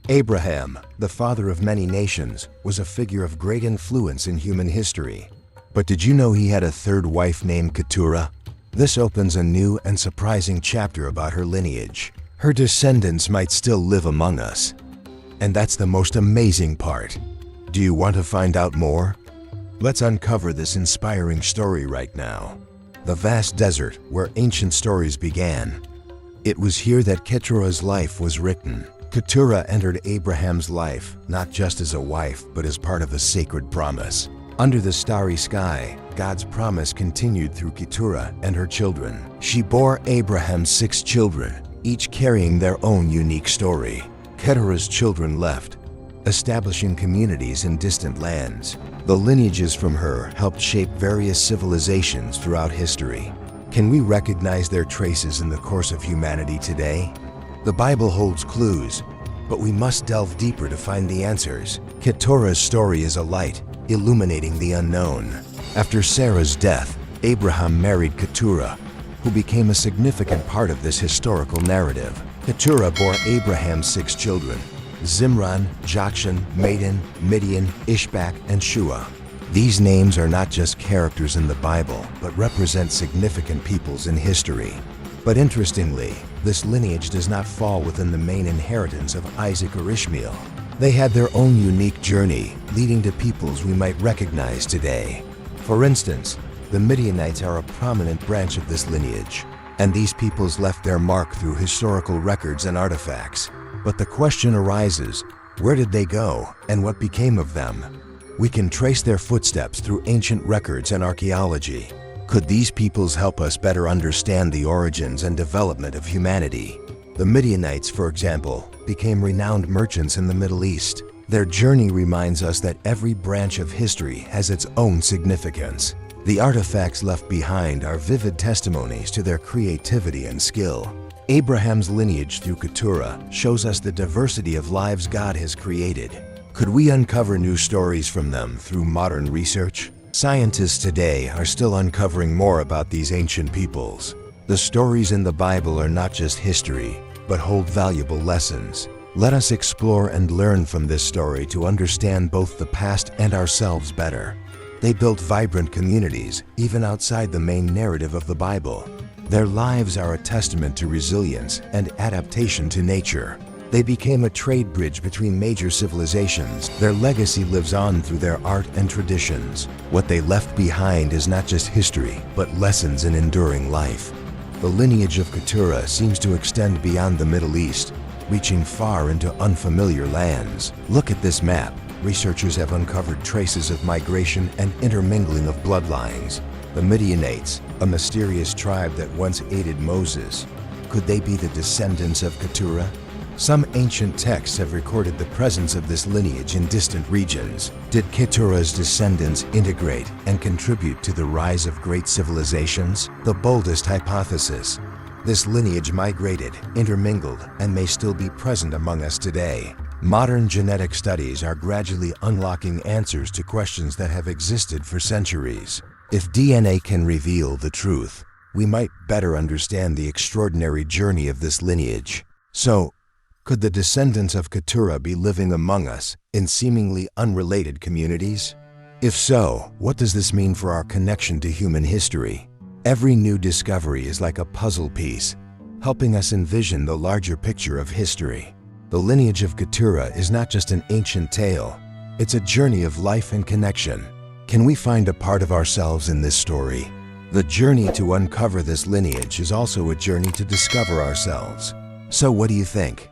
Abraham, the father of many nations, was a figure of great influence in human history. But did you know he had a third wife named Keturah? This opens a new and surprising chapter about her lineage. Her descendants might still live among us. And that's the most amazing part. Do you want to find out more? Let's uncover this inspiring story right now. The vast desert where ancient stories began. It was here that Keturah's life was written. Keturah entered Abraham's life, not just as a wife, but as part of a sacred promise. Under the starry sky, God's promise continued through Keturah and her children. She bore Abraham 6 children, each carrying their own unique story. Keturah's children left, establishing communities in distant lands. The lineages from her helped shape various civilizations throughout history. Can we recognize their traces in the course of humanity today? The Bible holds clues, but we must delve deeper to find the answers. Keturah's story is a light, illuminating the unknown. After Sarah's death, Abraham married Keturah, who became a significant part of this historical narrative. Keturah bore Abraham 6 children: Zimran, Jokshan, Medan, Midian, Ishbak, and Shua. These names are not just characters in the Bible, but represent significant peoples in history. But interestingly, this lineage does not fall within the main inheritance of Isaac or Ishmael. They had their own unique journey, leading to peoples we might recognize today. For instance, the Midianites are a prominent branch of this lineage, and these peoples left their mark through historical records and artifacts. But the question arises, where did they go, and what became of them? We can trace their footsteps through ancient records and archaeology. Could these peoples help us better understand the origins and development of humanity? The Midianites, for example, became renowned merchants in the Middle East. Their journey reminds us that every branch of history has its own significance. The artifacts left behind are vivid testimonies to their creativity and skill. Abraham's lineage through Keturah shows us the diversity of lives God has created. Could we uncover new stories from them through modern research? Scientists today are still uncovering more about these ancient peoples. The stories in the Bible are not just history, but hold valuable lessons. Let us explore and learn from this story to understand both the past and ourselves better. They built vibrant communities, even outside the main narrative of the Bible. Their lives are a testament to resilience and adaptation to nature. They became a trade bridge between major civilizations. Their legacy lives on through their art and traditions. What they left behind is not just history, but lessons in enduring life. The lineage of Keturah seems to extend beyond the Middle East, reaching far into unfamiliar lands. Look at this map. Researchers have uncovered traces of migration and intermingling of bloodlines. The Midianites, a mysterious tribe that once aided Moses. Could they be the descendants of Keturah? Some ancient texts have recorded the presence of this lineage in distant regions. Did Keturah's descendants integrate and contribute to the rise of great civilizations? The boldest hypothesis. This lineage migrated, intermingled, and may still be present among us today. Modern genetic studies are gradually unlocking answers to questions that have existed for centuries. If DNA can reveal the truth, we might better understand the extraordinary journey of this lineage. So, could the descendants of Keturah be living among us in seemingly unrelated communities? If so, what does this mean for our connection to human history? Every new discovery is like a puzzle piece, helping us envision the larger picture of history. The lineage of Keturah is not just an ancient tale, it's a journey of life and connection. Can we find a part of ourselves in this story? The journey to uncover this lineage is also a journey to discover ourselves. So what do you think?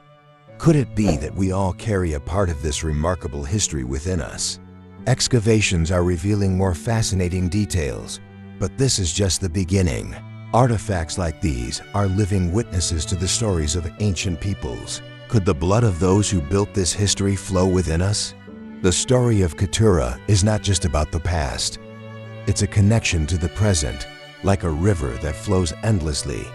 Could it be that we all carry a part of this remarkable history within us? Excavations are revealing more fascinating details, but this is just the beginning. Artifacts like these are living witnesses to the stories of ancient peoples. Could the blood of those who built this history flow within us? The story of Keturah is not just about the past. It's a connection to the present, like a river that flows endlessly.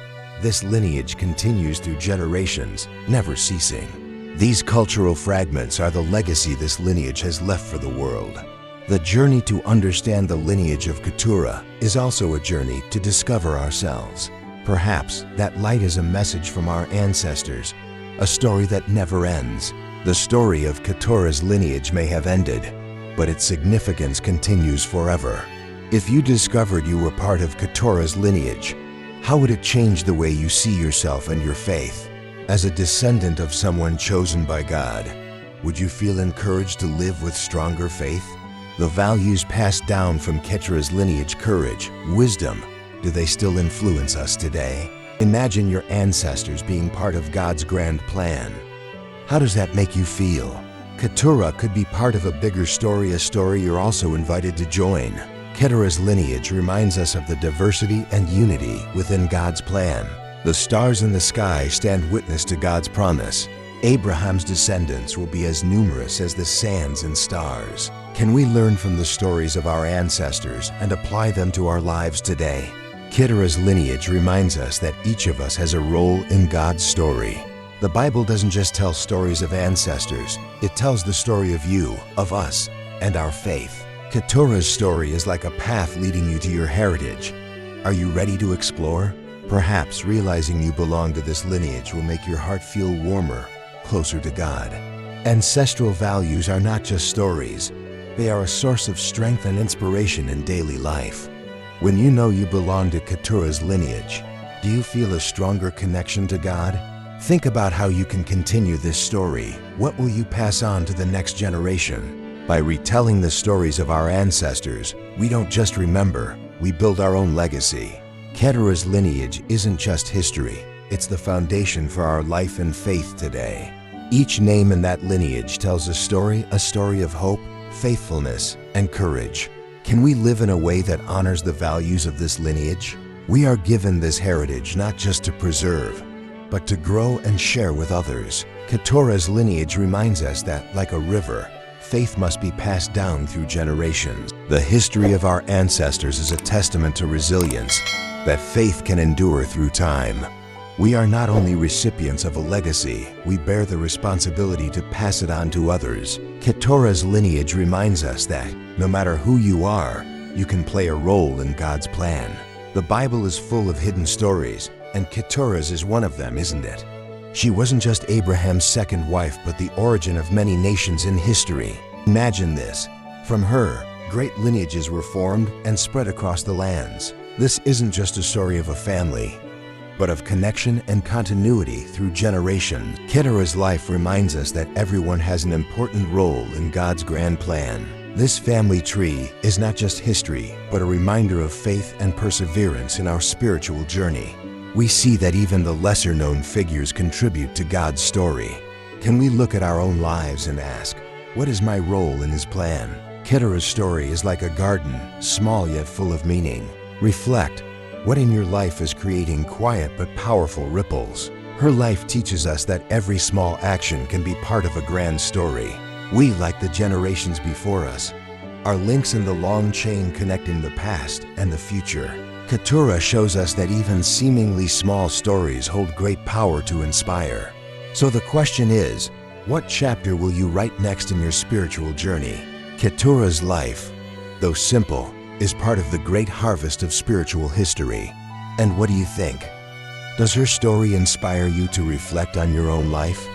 This lineage continues through generations, never ceasing. These cultural fragments are the legacy this lineage has left for the world. The journey to understand the lineage of Keturah is also a journey to discover ourselves. Perhaps that light is a message from our ancestors, a story that never ends. The story of Keturah's lineage may have ended, but its significance continues forever. If you discovered you were part of Keturah's lineage, how would it change the way you see yourself and your faith? As a descendant of someone chosen by God, would you feel encouraged to live with stronger faith? The values passed down from Keturah's lineage, courage, wisdom, do they still influence us today? Imagine your ancestors being part of God's grand plan. How does that make you feel? Keturah could be part of a bigger story, a story you're also invited to join. Keturah's lineage reminds us of the diversity and unity within God's plan. The stars in the sky stand witness to God's promise. Abraham's descendants will be as numerous as the sands and stars. Can we learn from the stories of our ancestors and apply them to our lives today? Keturah's lineage reminds us that each of us has a role in God's story. The Bible doesn't just tell stories of ancestors, it tells the story of you, of us, and our faith. Keturah's story is like a path leading you to your heritage. Are you ready to explore? Perhaps realizing you belong to this lineage will make your heart feel warmer, closer to God. Ancestral values are not just stories, they are a source of strength and inspiration in daily life. When you know you belong to Keturah's lineage, do you feel a stronger connection to God? Think about how you can continue this story. What will you pass on to the next generation? By retelling the stories of our ancestors, we don't just remember, we build our own legacy. Keturah's lineage isn't just history, it's the foundation for our life and faith today. Each name in that lineage tells a story of hope, faithfulness, and courage. Can we live in a way that honors the values of this lineage? We are given this heritage not just to preserve, but to grow and share with others. Keturah's lineage reminds us that, like a river, faith must be passed down through generations. The history of our ancestors is a testament to resilience, that faith can endure through time. We are not only recipients of a legacy, we bear the responsibility to pass it on to others. Keturah's lineage reminds us that, no matter who you are, you can play a role in God's plan. The Bible is full of hidden stories, and Keturah's is one of them, isn't it? She wasn't just Abraham's second wife, but the origin of many nations in history. Imagine this. From her, great lineages were formed and spread across the lands. This isn't just a story of a family, but of connection and continuity through generations. Keturah's life reminds us that everyone has an important role in God's grand plan. This family tree is not just history, but a reminder of faith and perseverance in our spiritual journey. We see that even the lesser-known figures contribute to God's story. Can we look at our own lives and ask, what is my role in His plan? Keturah's story is like a garden, small yet full of meaning. Reflect. What in your life is creating quiet but powerful ripples? Her life teaches us that every small action can be part of a grand story. We, like the generations before us, are links in the long chain connecting the past and the future. Keturah shows us that even seemingly small stories hold great power to inspire. So the question is, what chapter will you write next in your spiritual journey? Keturah's life, though simple, is part of the great harvest of spiritual history. And what do you think? Does her story inspire you to reflect on your own life?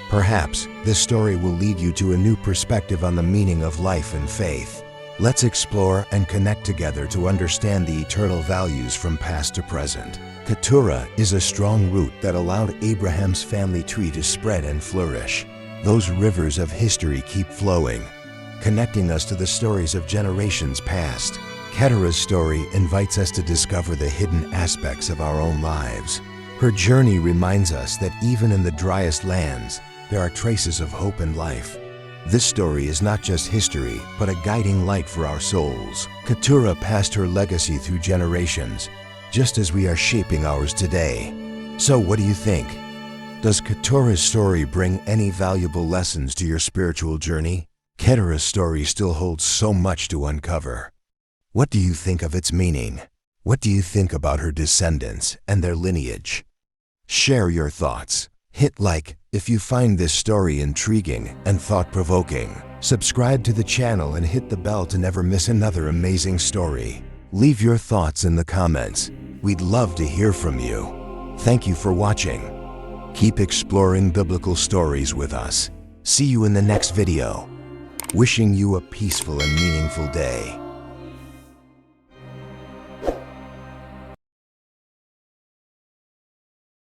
Perhaps this story will lead you to a new perspective on the meaning of life and faith. Let's explore and connect together to understand the eternal values from past to present. Keturah is a strong root that allowed Abraham's family tree to spread and flourish. Those rivers of history keep flowing, connecting us to the stories of generations past. Keturah's story invites us to discover the hidden aspects of our own lives. Her journey reminds us that even in the driest lands, there are traces of hope and life. This story is not just history, but a guiding light for our souls. Keturah passed her legacy through generations, just as we are shaping ours today. So what do you think? Does Keturah's story bring any valuable lessons to your spiritual journey? Keturah's story still holds so much to uncover. What do you think of its meaning? What do you think about her descendants and their lineage? Share your thoughts. Hit like if you find this story intriguing and thought-provoking. Subscribe to the channel and hit the bell to never miss another amazing story. Leave your thoughts in the comments. We'd love to hear from you. Thank you for watching. Keep exploring biblical stories with us. See you in the next video. Wishing you a peaceful and meaningful day.